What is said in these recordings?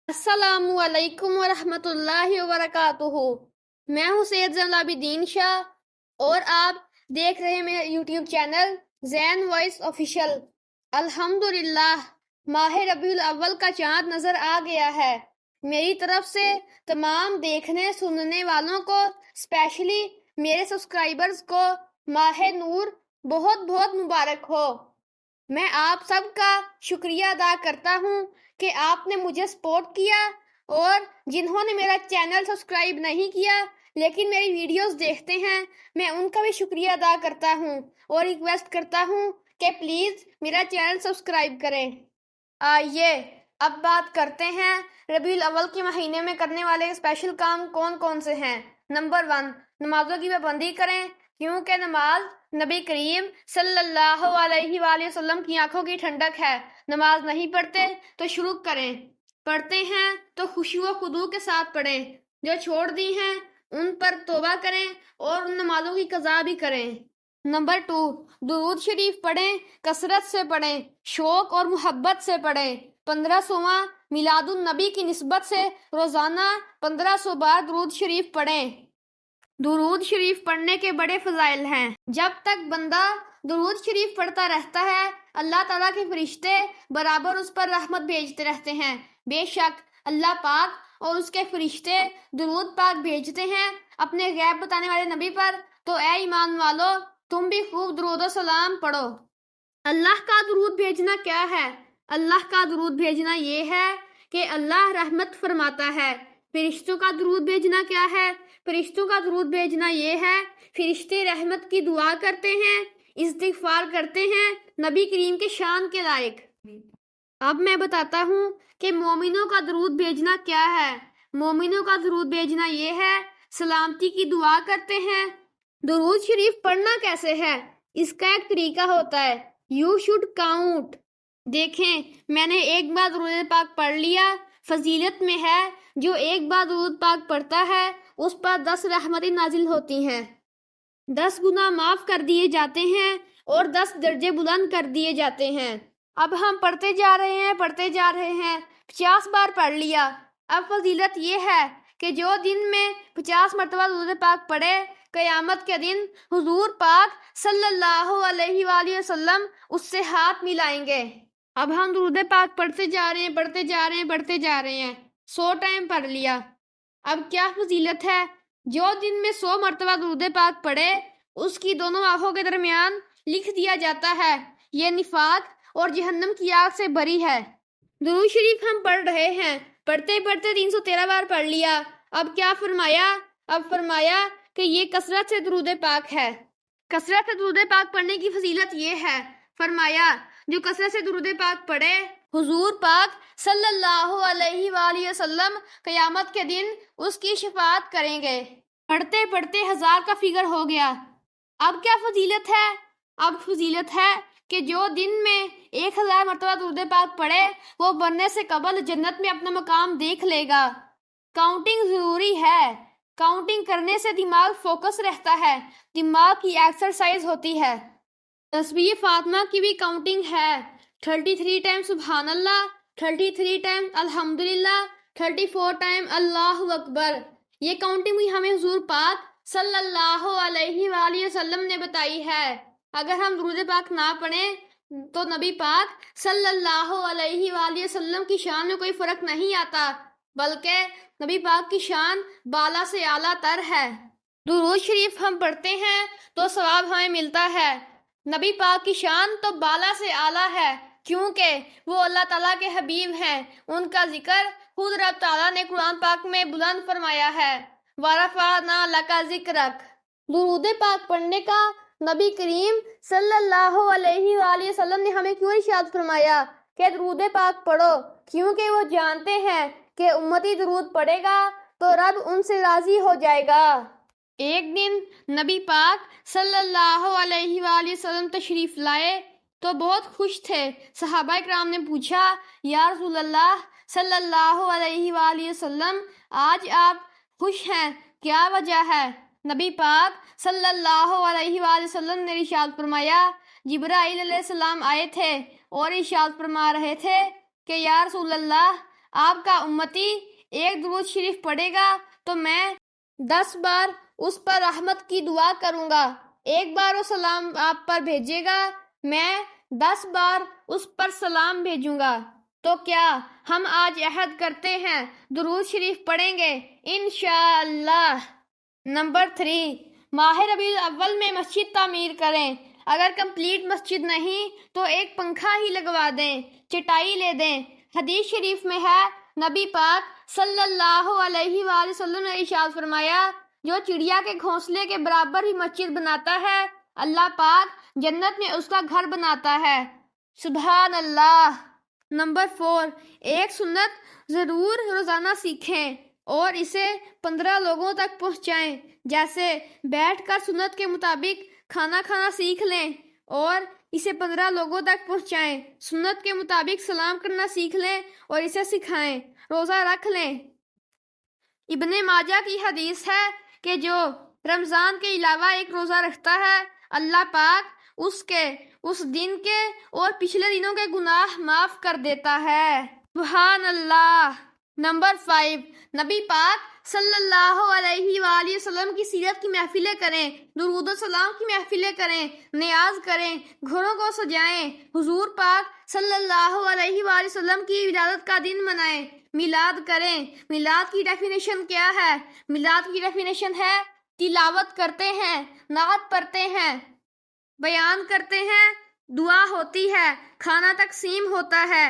السلام علیکم ورحمۃ اللہ وبرکاتہ۔ میں ہوں سید زین العابدین شاہ اور آپ دیکھ رہے ہیں میرا یوٹیوب چینل زین وائس آفیشیل۔ الحمدللہ ماہ ربیع الاول کا چاند نظر آ گیا ہے۔ میری طرف سے تمام دیکھنے سننے والوں کو، اسپیشلی میرے سبسکرائبرز کو ماہ نور بہت بہت مبارک ہو۔ میں آپ سب کا شکریہ ادا کرتا ہوں کہ آپ نے مجھے سپورٹ کیا، اور جنہوں نے میرا چینل سبسکرائب نہیں کیا لیکن میری ویڈیوز دیکھتے ہیں، میں ان کا بھی شکریہ ادا کرتا ہوں اور ریکویسٹ کرتا ہوں کہ پلیز میرا چینل سبسکرائب کریں۔ آئیے اب بات کرتے ہیں ربیع الاول کے مہینے میں کرنے والے اسپیشل کام کون کون سے ہیں۔ نمبر 1، نمازوں کی پابندی کریں، کیونکہ نماز نبی کریم صلی اللہ علیہ وآلہ وسلم کی آنکھوں کی ٹھنڈک ہے۔ نماز نہیں پڑھتے تو شروع کریں، پڑھتے ہیں تو خشوع و خضوع کے ساتھ پڑھیں، جو چھوڑ دی ہیں ان پر توبہ کریں اور ان نمازوں کی قضا بھی کریں۔ نمبر 2، درود شریف پڑھیں، کثرت سے پڑھیں، شوق اور محبت سے پڑھیں۔ 1500واں میلاد النبی کی نسبت سے روزانہ 1500 بار درود شریف پڑھیں۔ درود شریف پڑھنے کے بڑے فضائل ہیں۔ جب تک بندہ درود شریف پڑھتا رہتا ہے، اللہ تعالیٰ کے فرشتے برابر اس پر رحمت بھیجتے رہتے ہیں۔ بے شک اللہ پاک اور اس کے فرشتے درود پاک بھیجتے ہیں اپنے غیب بتانے والے نبی پر، تو اے ایمان والو تم بھی خوب درود و سلام پڑھو۔ اللہ کا درود بھیجنا کیا ہے؟ اللہ کا درود بھیجنا یہ ہے کہ اللہ رحمت فرماتا ہے۔ فرشتوں کا درود بھیجنا کیا ہے؟ فرشتوں کا درود بھیجنا یہ ہے، فرشتے رحمت کی دعا کرتے ہیں، استغفار کرتے ہیں نبی کریم کے شان کے لائق۔ اب میں بتاتا ہوں کہ مومنوں کا درود بھیجنا کیا ہے۔ مومنوں کا درود بھیجنا یہ ہے، سلامتی کی دعا کرتے ہیں۔ درود شریف پڑھنا کیسے ہے؟ اس کا ایک طریقہ ہوتا ہے، یو شوڈ کاؤنٹ۔ دیکھیں، میں نے ایک بار درود پاک پڑھ لیا، فضیلت میں ہے جو ایک بار درود پاک پڑھتا ہے اس پر 10 رحمتیں نازل ہوتی ہیں، 10 گناہ معاف کر دیے جاتے ہیں اور 10 درجے بلند کر دیے جاتے ہیں۔ اب ہم پڑھتے جا رہے ہیں 50 بار پڑھ لیا۔ اب فضیلت یہ ہے کہ جو دن میں 50 مرتبہ درود پاک پڑھے، قیامت کے دن حضور پاک صلی اللہ علیہ وآلہ وسلم اس سے ہاتھ ملائیں گے۔ اب ہم درود پاک پڑھتے جا رہے ہیں 100 ٹائم پڑھ لیا۔ اب کیا فضیلت ہے؟ جو دن میں 100 مرتبہ درود پاک پڑھے، اس کی دونوں آنکھوں کے درمیان لکھ دیا جاتا ہے، یہ نفاق اور جہنم کی آگ سے بری ہے۔ درود شریف ہم پڑھ رہے ہیں، پڑھتے 313 بار پڑھ لیا۔ اب کیا فرمایا؟ اب فرمایا کہ یہ کثرت سے درود پاک ہے۔ کثرت سے درود پاک پڑھنے کی فضیلت یہ ہے، فرمایا جو کثرت سے درود پاک پڑھے، حضور پاک صلی اللہ علیہ وآلہ وسلم قیامت کے دن اس کی شفاعت کریں گے۔ پڑھتے پڑھتے 1000 کا فگر ہو گیا۔ اب کیا فضیلت ہے؟ اب فضیلت ہے کہ جو دن میں 1000 مرتبہ درود پاک پڑھے، وہ مرنے سے قبل جنت میں اپنا مقام دیکھ لے گا۔ کاؤنٹنگ ضروری ہے۔ کاؤنٹنگ کرنے سے دماغ فوکس رہتا ہے، دماغ کی ایکسرسائز ہوتی ہے۔ تسبیح فاطمہ کی بھی کاؤنٹنگ ہے، 33 ٹائم سبحان اللہ، 33 ٹائم الحمدللہ، 34 ٹائم اللہ اکبر۔ یہ کاؤنٹنگ بھی ہمیں حضور پاک صلی اللہ علیہ وآلہ وسلم نے بتائی ہے۔ اگر ہم درود پاک نہ پڑھیں تو نبی پاک صلی اللہ علیہ وآلہ وسلم کی شان میں کوئی فرق نہیں آتا، بلکہ نبی پاک کی شان بالا سے اعلیٰ تر ہے۔ درود شریف ہم پڑھتے ہیں تو ثواب ہمیں ملتا ہے۔ نبی پاک کی شان تو بالا سے اعلیٰ ہے، کیونکہ وہ اللہ تعالیٰ کے حبیب ہیں۔ ان کا ذکر خود رب تعالیٰ نے قرآن پاک میں بلند فرمایا ہے، وَرَفَعْنَا لَكَ ذِكْرَكَ۔ درود پاک پڑھنے کا نبی کریم صلی اللہ علیہ وآلہ وسلم نے ہمیں کیوں ارشاد فرمایا کہ درود پاک پڑھو؟ کیونکہ وہ جانتے ہیں کہ امتی درود پڑھے گا تو رب ان سے راضی ہو جائے گا۔ ایک دن نبی پاک صلی اللہ علیہ وآلہ وسلم تشریف لائے تو بہت خوش تھے۔ صحابہ اکرام نے پوچھا، یا رسول اللہ صلی اللہ علیہ وآلہ وسلم، آج آپ خوش ہیں، کیا وجہ ہے؟ نبی پاک صلی اللہ علیہ وآلہ وسلم نے ارشاد فرمایا، جبرائیل علیہ السلام آئے تھے اور ارشاد فرما رہے تھے کہ یا رسول اللہ، آپ کا امتی ایک درود شریف پڑھے گا تو میں 10 بار اس پر رحمت کی دعا کروں گا. ایک بار وہ سلام آپ پر بھیجے گا، میں 10 بار اس پر سلام بھیجوں گا. تو کیا ہم آج عہد کرتے ہیں درود شریف پڑھیں گے انشاءاللہ. نمبر 3، ماہ ربیع الاول میں مسجد تعمیر کریں. اگر کمپلیٹ مسجد نہیں تو ایک پنکھا ہی لگوا دیں، چٹائی لے دیں. حدیث شریف میں ہے، نبی پاک صلی اللہ علیہ وآلہ وسلم نے ارشاد فرمایا، جو چڑیا کے گھونسلے کے برابر ہی مسجد بناتا ہے، اللہ پاک جنت میں اس کا گھر بناتا ہے. سبحان اللہ. نمبر 4، ایک سنت ضرور روزانہ سیکھیں اور اسے 15 لوگوں تک پہنچائیں. جیسے بیٹھ کر سنت کے مطابق کھانا کھانا سیکھ لیں اور اسے 15 لوگوں تک پہنچائیں. سنت کے مطابق سلام کرنا سیکھ لیں اور اسے سکھائیں. روزہ رکھ لیں. ابن ماجہ کی حدیث ہے کہ جو رمضان کے علاوہ ایک روزہ رکھتا ہے، اللہ پاک اس دن کے اور پچھلے دنوں کے گناہ معاف کر دیتا ہے. سبحان اللہ. نمبر 5، نبی پاک صلی اللہ علیہ وآلہ وسلم کی سیرت کی محفلیں کریں، درود و سلام کی محفلیں کریں، نیاز کریں، گھروں کو سجائیں، حضور پاک صلی اللہ علیہ وآلہ وسلم کی ولادت کا دن منائیں، میلاد کریں. میلاد کی ڈیفینیشن کیا ہے؟ میلاد کی ڈیفینیشن ہے تلاوت کرتے ہیں، نعت پڑھتے ہیں، بیان کرتے ہیں، دعا ہوتی ہے، کھانا تقسیم ہوتا ہے.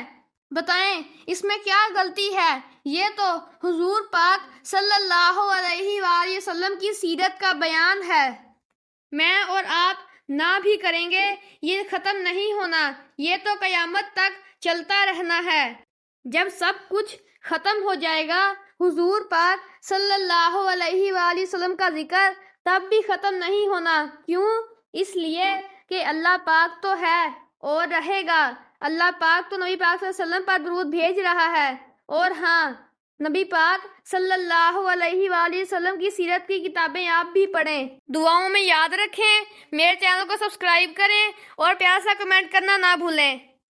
بتائیں اس میں کیا غلطی ہے؟ یہ تو حضور پاک صلی اللہ علیہ وآلہ وسلم کی سیرت کا بیان ہے. میں اور آپ نہ بھی کریں گے، یہ ختم نہیں ہونا، یہ تو قیامت تک چلتا رہنا ہے. جب سب کچھ ختم ہو جائے گا، حضور پاک صلی اللہ علیہ وآلہ وسلم کا ذکر تب بھی ختم نہیں ہونا. کیوں؟ اس لیے کہ اللہ پاک تو ہے اور رہے گا. اللہ پاک تو نبی پاک صلی اللہ علیہ وسلم پر درود بھیج رہا ہے. اور ہاں، نبی پاک صلی اللہ علیہ وآلہ وسلم کی سیرت کی کتابیں آپ بھی پڑھیں. دعاؤں میں یاد رکھیں، میرے چینل کو سبسکرائب کریں اور پیارا سا کمنٹ کرنا نہ بھولیں.